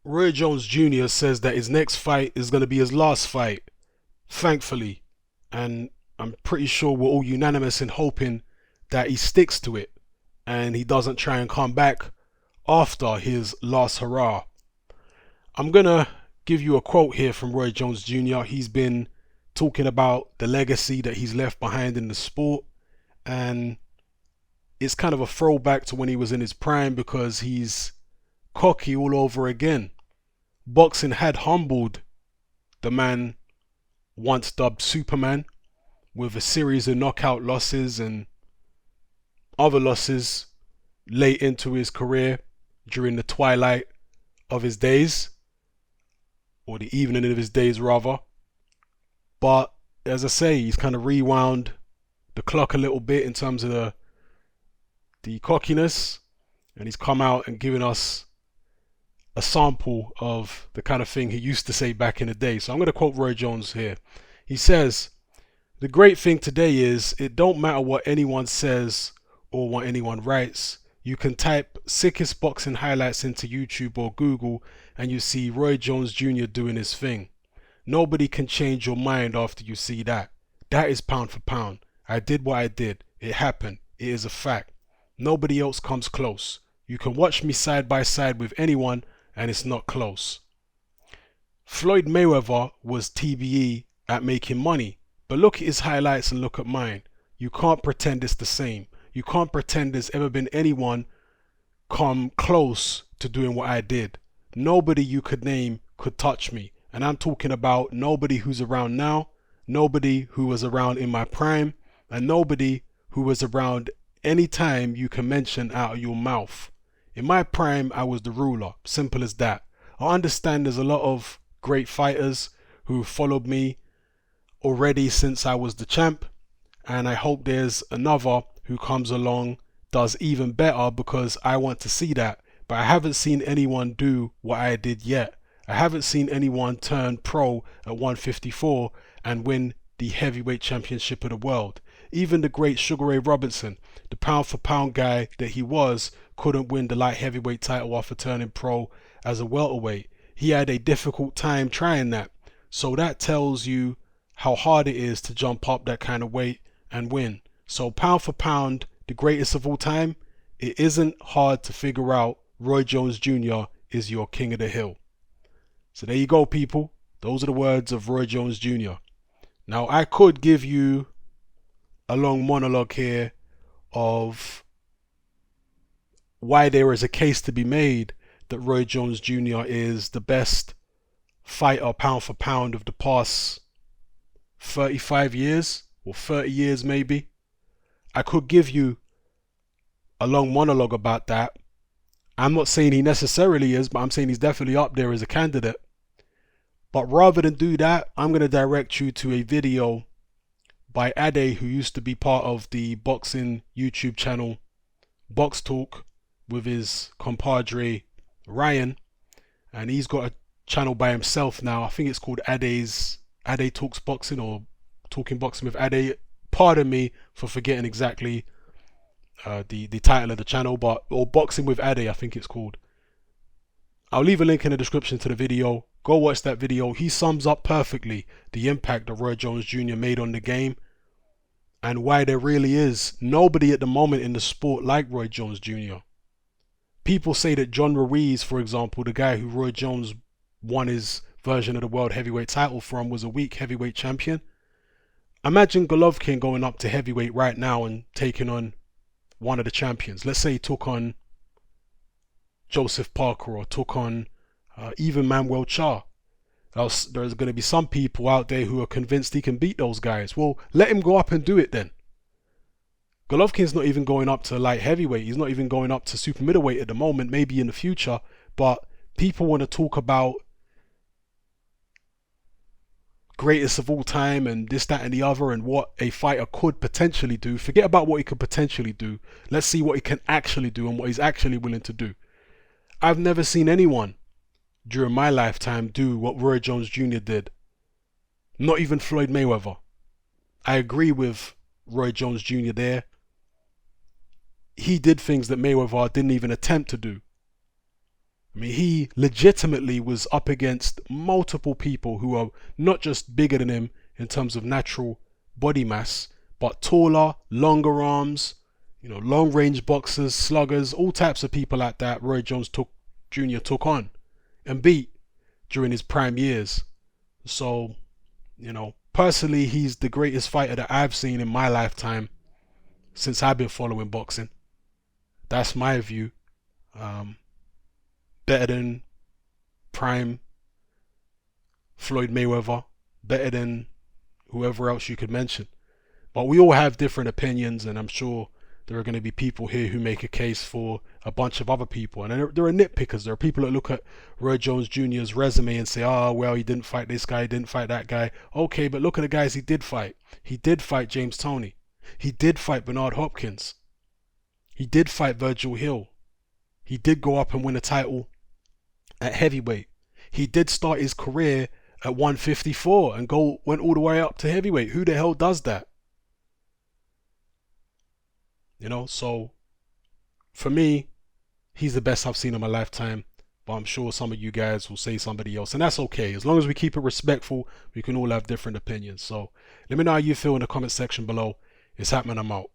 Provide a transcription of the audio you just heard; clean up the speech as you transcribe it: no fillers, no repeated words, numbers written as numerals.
Roy Jones Jr. says that his next fight is going to be his last fight, thankfully. And I'm pretty sure we're all unanimous in hoping that he sticks to it and he doesn't try and come back after his last hurrah. I'm going to give you a quote here from Roy Jones Jr. He's been talking about the legacy that he's left behind in the sport, and it's kind of a throwback to when he was in his prime because he's cocky all over again. Boxing had humbled the man once dubbed Superman with a series of knockout losses and other losses late into his career during the twilight of his days, or the evening of his days rather. But as I say, he's kind of rewound the clock a little bit in terms of the cockiness, and he's come out and given us a sample of the kind of thing he used to say back in the day. So I'm going to quote Roy Jones here. He says, "The great thing today is it don't matter what anyone says or what anyone writes. You can type sickest boxing highlights into YouTube or Google and you see Roy Jones Jr. doing his thing. Nobody can change your mind after you see that. That is pound for pound. I did what I did. It happened. It is a fact. Nobody else comes close. You can watch me side by side with anyone and it's not close. Floyd Mayweather was TBE at making money, but look at his highlights and look at mine. You can't pretend it's the same. You can't pretend there's ever been anyone come close to doing what I did. Nobody you could name could touch me. And I'm talking about nobody who's around now, nobody who was around in my prime, and nobody who was around any time you can mention out of your mouth. In my prime, I was the ruler. Simple as that. I understand there's a lot of great fighters who followed me already since I was the champ, and I hope there's another who comes along, does even better, because I want to see that. But I haven't seen anyone do what I did yet. I haven't seen anyone turn pro at 154 and win the heavyweight championship of the world. Even the great Sugar Ray Robinson, the pound for pound guy that he was, couldn't win the light heavyweight title after turning pro as a welterweight. He had a difficult time trying that. So that tells you how hard it is to jump up that kind of weight and win. So pound for pound, the greatest of all time, it isn't hard to figure out Roy Jones Jr. is your king of the hill. So there you go, people. Those are the words of Roy Jones Jr. Now, I could give you a long monologue here of why there is a case to be made that Roy Jones Jr. is the best fighter pound for pound of the past 35 years or 30 years maybe. I could give you a long monologue about that. I'm not saying he necessarily is, but I'm saying he's definitely up there as a candidate. But rather than do that, I'm going to direct you to a video by Ade, who used to be part of the boxing YouTube channel Box Talk with his compadre Ryan. And he's got a channel by himself now. I think it's called Ade Talks Boxing or Talking Boxing with Ade. Pardon me for forgetting exactly the title of the channel, or Boxing with Ade, I think it's called. I'll leave a link in the description to the video. Go watch that video. He sums up perfectly the impact that Roy Jones Jr. made on the game and why there really is nobody at the moment in the sport like Roy Jones Jr. People say that John Ruiz, for example, the guy who Roy Jones won his version of the world heavyweight title from, was a weak heavyweight champion. Imagine Golovkin going up to heavyweight right now and taking on one of the champions. Let's say he took on Joseph Parker or took on even Manuel Cha. There's going to be some people out there who are convinced he can beat those guys. Well, let him go up and do it then. Golovkin's not even going up to light heavyweight. He's not even going up to super middleweight at the moment, maybe in the future. But people want to talk about greatest of all time and this, that and the other and what a fighter could potentially do. Forget about what he could potentially do. Let's see what he can actually do and what he's actually willing to do. I've never seen anyone during my lifetime do what Roy Jones Jr. did. Not even Floyd Mayweather. I agree with Roy Jones Jr. there. He did things that Mayweather didn't even attempt to do. I mean, he legitimately was up against multiple people who are not just bigger than him in terms of natural body mass, but taller, longer arms, long range boxers, sluggers, all types of people like that. Roy Jones Jr. took on and beat during his prime years. So, personally, he's the greatest fighter that I've seen in my lifetime since I've been following boxing. That's my view. Um, Better than prime Floyd Mayweather, better than whoever else you could mention. But we all have different opinions, and I'm sure there are going to be people here who make a case for a bunch of other people. And there are nitpickers. There are people that look at Roy Jones Jr.'s resume and say, oh, well, he didn't fight this guy, he didn't fight that guy. Okay, but look at the guys he did fight. He did fight James Toney. He did fight Bernard Hopkins. He did fight Virgil Hill. He did go up and win a title at heavyweight. He did start his career at 154 and went all the way up to heavyweight. Who the hell does that? So for me, he's the best I've seen in my lifetime. But I'm sure some of you guys will say somebody else, and that's okay. As long as we keep it respectful, we can all have different opinions. So let me know how you feel in the comment section below. It's happening. I'm out.